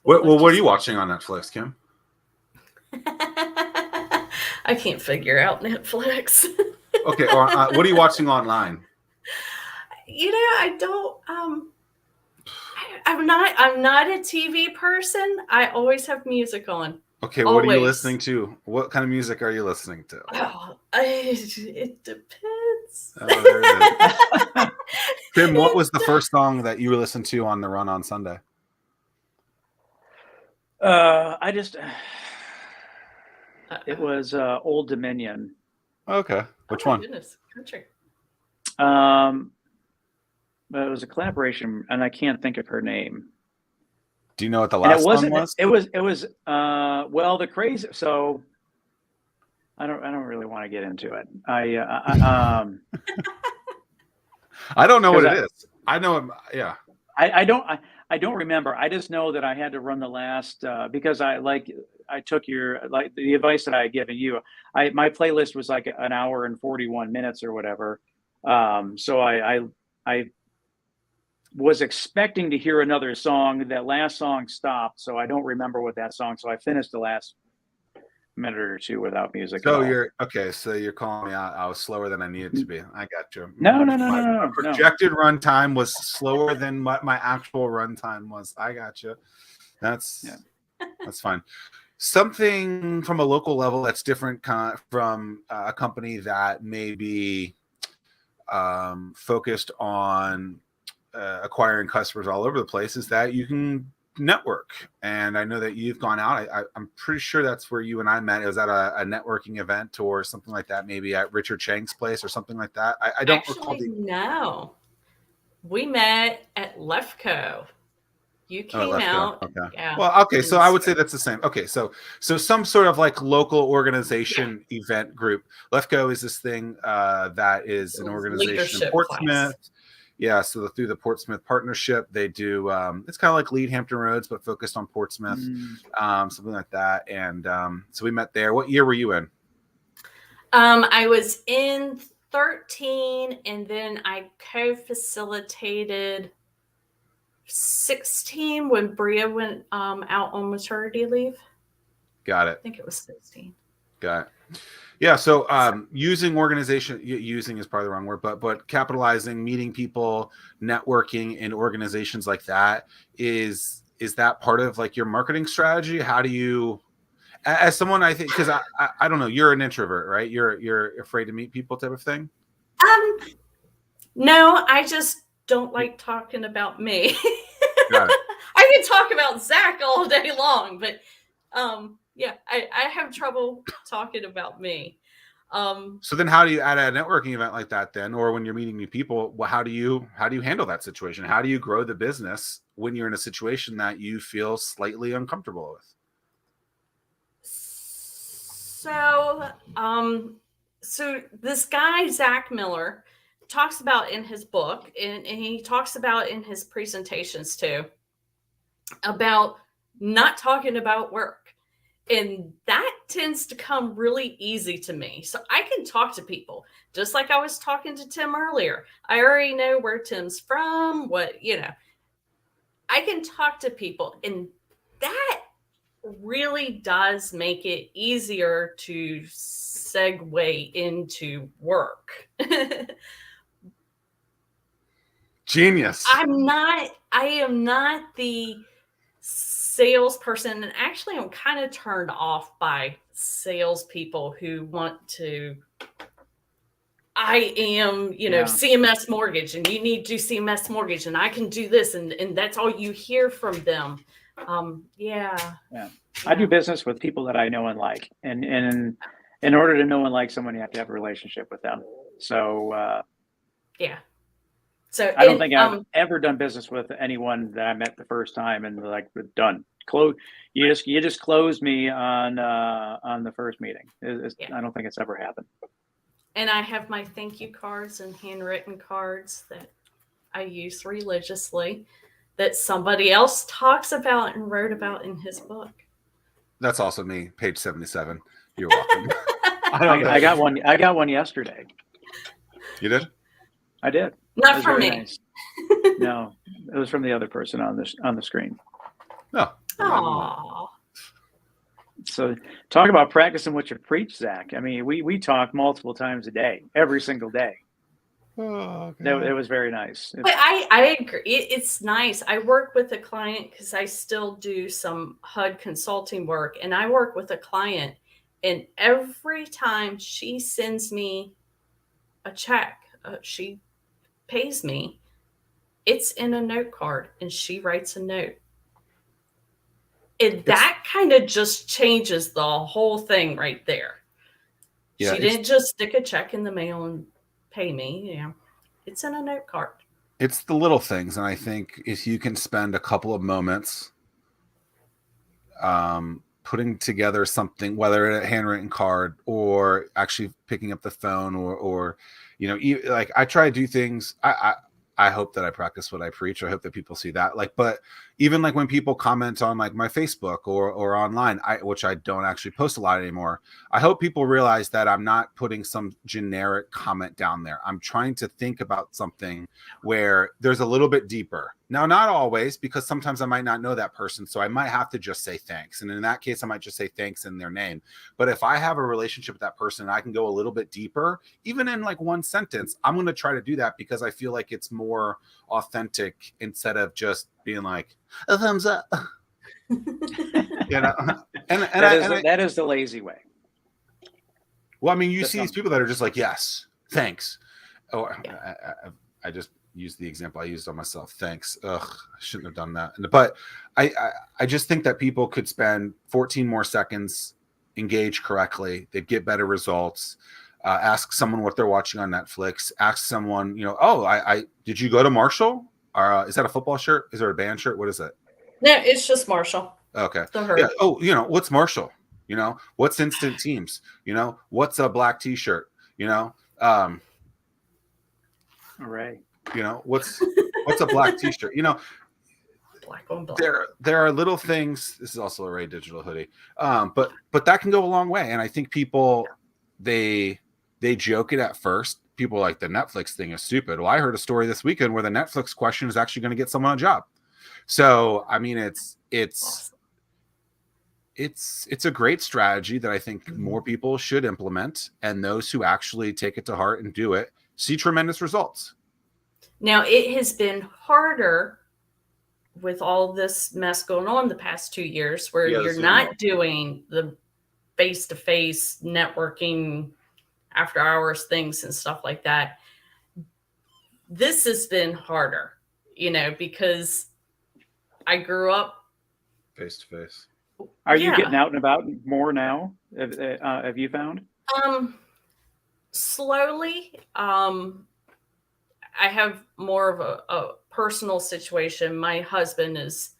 What are you watching on Netflix, Kim? I can't figure out Netflix. Okay. Or, what are you watching online? I don't. I'm not a TV person. I always have music on. Okay, what are you listening to? What kind of music are you listening to? Oh, it depends. Oh, there it is. Tim, what was the first song that you listened to on the run on Sunday? It was Old Dominion. Okay, which one? Goodness, country. But it was a collaboration, and I can't think of her name. Do you know what the last one was? It was the crazy. So I don't really want to get into it. I don't know what it is. I know it. Yeah. I don't remember. I just know that I had to run the last because I took the advice that I had given you. My playlist was like an hour and 41 minutes or whatever. So I was expecting to hear another song. That last song stopped, so I don't remember what that song. So I finished the last minute or two without music. So you're calling me out. I was slower than I needed to be. I got you. No. My projected run time was slower than what my actual run time was. I got you. That's fine. Something from a local level that's different from a company that may be focused on acquiring customers all over the place is that you can network. And I know that you've gone out. I'm pretty sure that's where you and I met. It was at a networking event or something like that, maybe at Richard Chang's place or something like that. I don't recall. No. We met at Lefko. You came out. Okay. Yeah, well, okay. So I would say that's the same. Okay. So some sort of like local organization event group. Lefko is this thing that is an organization in Portsmouth. Class. Yeah. So through the Portsmouth partnership, they do, it's kind of like Lead Hampton Roads, but focused on Portsmouth, something like that. And so we met there. What year were you in? I was in 13, and then I co-facilitated 16 when Bria went out on maternity leave. Got it. I think it was 16. Got it. Yeah. So using is probably the wrong word, but capitalizing, meeting people, networking in organizations like that is that part of like your marketing strategy? How do you, as someone, I think, because I don't know, you're an introvert, right? You're afraid to meet people type of thing? No, I just don't like talking about me. Got it. I can talk about Zack all day long, but I have trouble talking about me. So then how do you, at a networking event like that then, or when you're meeting new people, how do you handle that situation? How do you grow the business when you're in a situation that you feel slightly uncomfortable with? So this guy, Zack Miller, talks about in his book, and he talks about in his presentations too, about not talking about work. And that tends to come really easy to me. So I can talk to people, just like I was talking to Tim earlier. I already know where Tim's from, I can talk to people, and that really does make it easier to segue into work. Genius. I am not the salesperson, and actually I'm kind of turned off by salespeople who want to, I am, CMS Mortgage, and you need to do CMS Mortgage, and I can do this, and that's all you hear from them. I do business with people that I know and like, and in order to know and like someone, you have to have a relationship with them. So So I don't think I've ever done business with anyone that I met the first time and like, we're done. You just closed me on the first meeting. I don't think it's ever happened. And I have my thank you cards and handwritten cards that I use religiously, that somebody else talks about and wrote about in his book. That's also me, page 77. You're welcome. I got one yesterday. You did? I did. Not from me. Nice. No, it was from the other person on the screen. Oh. Aww. So talk about practicing what you preach, Zack. I mean, we talk multiple times a day, every single day. Oh, it was very nice. But I agree. It's nice. I work with a client because I still do some HUD consulting work, and I work with a client, and every time she sends me a check, she pays me, it's in a note card, and she writes a note. And that kind of just changes the whole thing right there. Yeah, she didn't just stick a check in the mail and pay me. It's in a note card. It's the little things. And I think if you can spend a couple of moments putting together something, whether a handwritten card or actually picking up the phone or like I try to do things. I hope that I practice what I preach. I hope that people see that. But even like when people comment on like my Facebook or online, which I don't actually post a lot anymore, I hope people realize that I'm not putting some generic comment down there. I'm trying to think about something where there's a little bit deeper. Now, not always, because sometimes I might not know that person. So I might have to just say thanks. And in that case, I might just say thanks in their name. But if I have a relationship with that person, I can go a little bit deeper, even in like one sentence, I'm going to try to do that because I feel like it's more authentic instead of just being like a thumbs up. That is the lazy way. Well, I mean, you see these people that are just like, yes, thanks. Oh, I just use the example I used on myself. Thanks. Ugh, I shouldn't have done that. But I just think that people could spend 14 more seconds, engage correctly. They'd get better results. Ask someone what they're watching on Netflix. Ask someone, I did you go to Marshall? Is that a football shirt? Is there a band shirt? What is it? No, it's just Marshall. Okay. Yeah. Oh, what's Marshall? What's Instant Teams? What's a black T-shirt? All right. What's a black T-shirt? Black on black. There are little things. This is also a Ray Digital hoodie, but that can go a long way. And I think people they joke it at first. People are like, the Netflix thing is stupid. Well, I heard a story this weekend where the Netflix question is actually going to get someone a job. So I mean, it's a great strategy that I think more people should implement, and those who actually take it to heart and do it see tremendous results. Now, it has been harder with all this mess going on the past 2 years where you're not doing the face-to-face networking after hours things and stuff like that. This has been harder, because I grew up face-to-face. Are you getting out and about more now? Have you found? Slowly. I have more of a personal situation. My husband is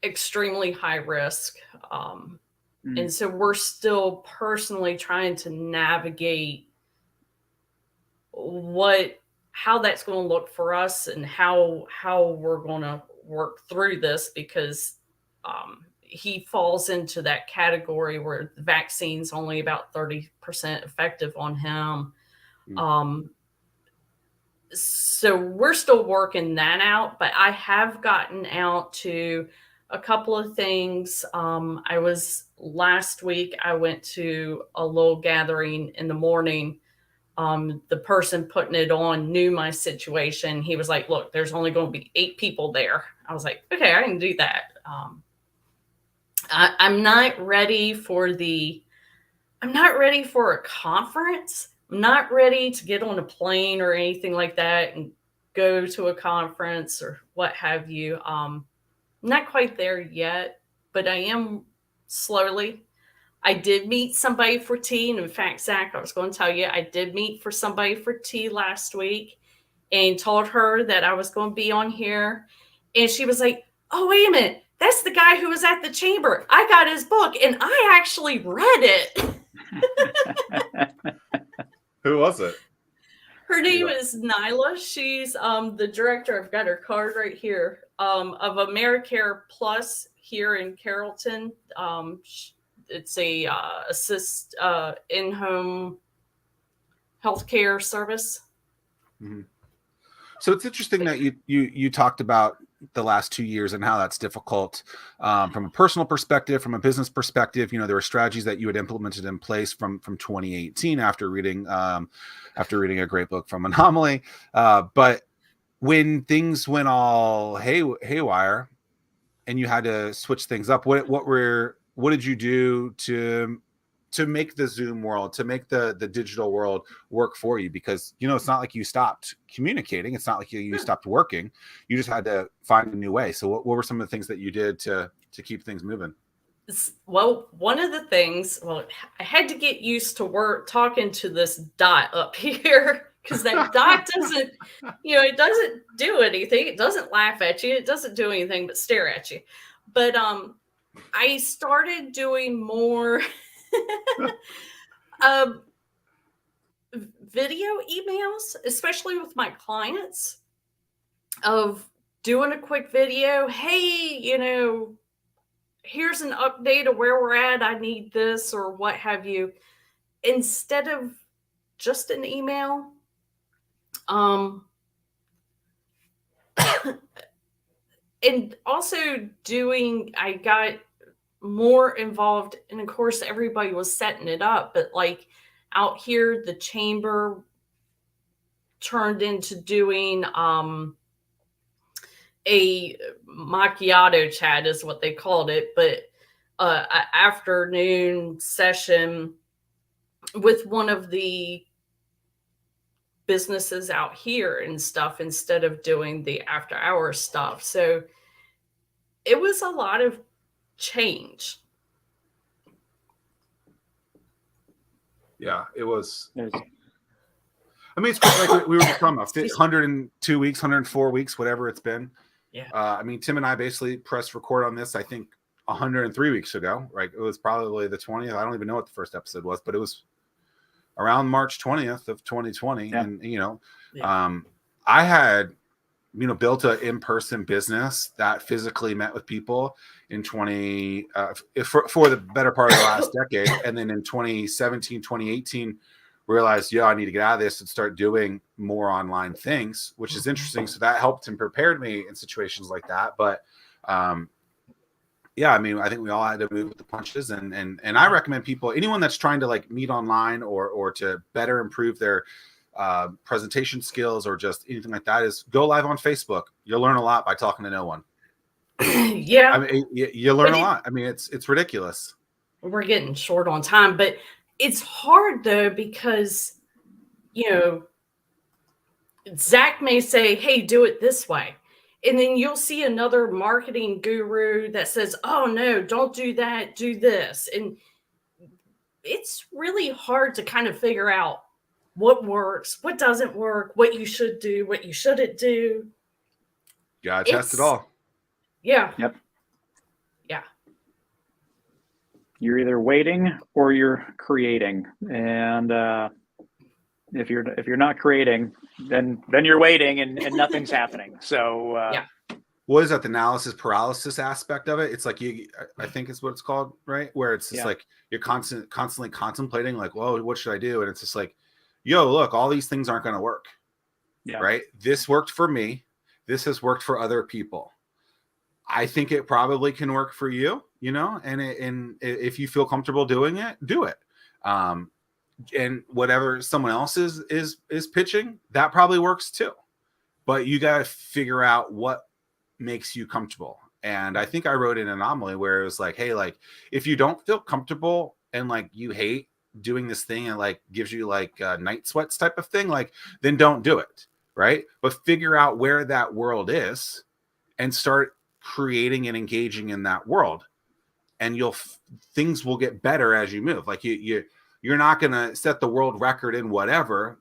extremely high risk. And so we're still personally trying to navigate how that's going to look for us and how we're going to work through this, because he falls into that category where the vaccine's only about 30% effective on him. So we're still working that out, but I have gotten out to a couple of things. Last week, I went to a little gathering in the morning. The person putting it on knew my situation. He was like, look, there's only going to be 8 people there. I was like, okay, I can do that. I'm not ready for a conference. I'm not ready to get on a plane or anything like that and go to a conference or what have you. I'm not quite there yet, but I am slowly. I did meet somebody for tea. And in fact, Zach, I was going to tell you, I did meet for somebody for tea last week and told her that I was going to be on here. And she was like, oh, wait a minute. That's the guy who was at the chamber. I got his book and I actually read it. Who was it? Her name is Nyla. She's the director. I've got her card right here of AmeriCare Plus here in Carrollton. It's a in-home healthcare service. Mm-hmm. So it's interesting that you talked about the last 2 years and how that's difficult from a personal perspective, from a business perspective. There were strategies that you had implemented in place from 2018 after reading a great book from Anomaly. But when things went all haywire and you had to switch things up, what did you do to make the Zoom world, to make the digital world work for you? Because, it's not like you stopped communicating. It's not like you stopped working. You just had to find a new way. So what were some of the things that you did to keep things moving? Well, one of the things, I had to get used to talking to this dot up here, because that dot doesn't, it doesn't do anything. It doesn't laugh at you. It doesn't do anything but stare at you. But I started doing more video emails, especially with my clients, of doing a quick video. Hey, here's an update of where we're at. I need this or what have you, instead of just an email. And also I got more involved, and of course everybody was setting it up, but like out here, the chamber turned into doing a macchiato chat is what they called it, but an afternoon session with one of the businesses out here and stuff instead of doing the after hours stuff. So it was a lot of change. Yeah, it was. I mean, it's like we were just talking about 102 weeks, 104 weeks, whatever it's been. Yeah. I mean, Tim and I basically pressed record on this, I think, 103 weeks ago. Right? It was probably the 20th. I don't even know what the first episode was, but it was around March 20th of 2020. Yeah. And, I had, built an in-person business that physically met with people in for the better part of the last decade. And then in 2017, 2018, realized, I need to get out of this and start doing more online things, which is interesting. So that helped and prepared me in situations like that. But I think we all had to move with the punches, and I recommend people, anyone that's trying to like meet online or to better improve their presentation skills or just anything like that, is go live on Facebook. You'll learn a lot by talking to no one. Yeah. I mean, you learn a lot. I mean, it's ridiculous. We're getting short on time, but it's hard though, because, Zack may say, hey, do it this way. And then you'll see another marketing guru that says, oh, no, don't do that. Do this. And it's really hard to kind of figure out what works, what doesn't work, what you should do, what you shouldn't do. Gotta test it all. Yeah. Yep. Yeah. You're either waiting or you're creating. And if you're not creating, then you're waiting and nothing's happening. So yeah. What is that? The analysis paralysis aspect of it? It's like I think it's what it's called, right? Where it's just like you're constantly contemplating, like, whoa, what should I do? And it's just like, look, all these things aren't going to work. Yeah. Right? This worked for me. This has worked for other people. I think it probably can work for you, and if you feel comfortable doing it, do it. And whatever someone else is pitching, that probably works too. But you got to figure out what makes you comfortable. And I think I wrote in Anomaly where it was like, hey, like if you don't feel comfortable and like you hate doing this thing and like gives you like night sweats type of thing, like then don't do it, right? But figure out where that world is and start creating and engaging in that world, and things will get better as you move. Like you're not going to set the world record in whatever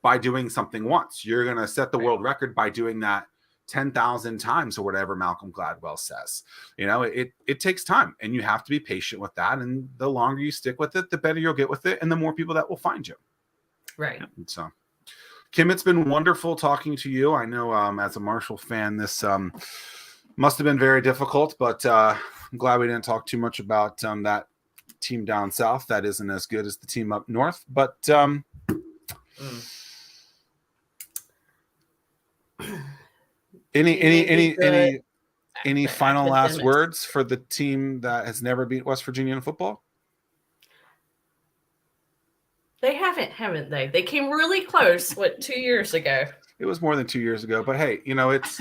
by doing something once. You're going to set the world record by doing that 10,000 times or whatever Malcolm Gladwell says. It takes time, and you have to be patient with that. And the longer you stick with it, the better you'll get with it, and the more people that will find you. Right. And so, Kim, it's been wonderful talking to you. I know as a Marshall fan, this must have been very difficult, but I'm glad we didn't talk too much about that team down south that isn't as good as the team up north. But any final last words for the team that has never beat West Virginia in football? They haven't they? They came really close 2 years ago. It was more than 2 years ago, but hey, it's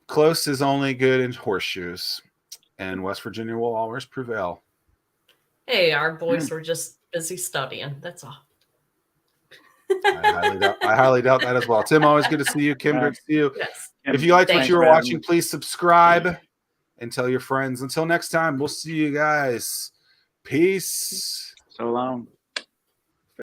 close is only good in horseshoes, and West Virginia will always prevail. Hey, our boys were just busy studying. That's all. I highly doubt that as well. Tim, always good to see you. Kim, good to see you. Yes. If you liked what you were watching, please subscribe and tell your friends. Until next time, we'll see you guys. Peace. So long.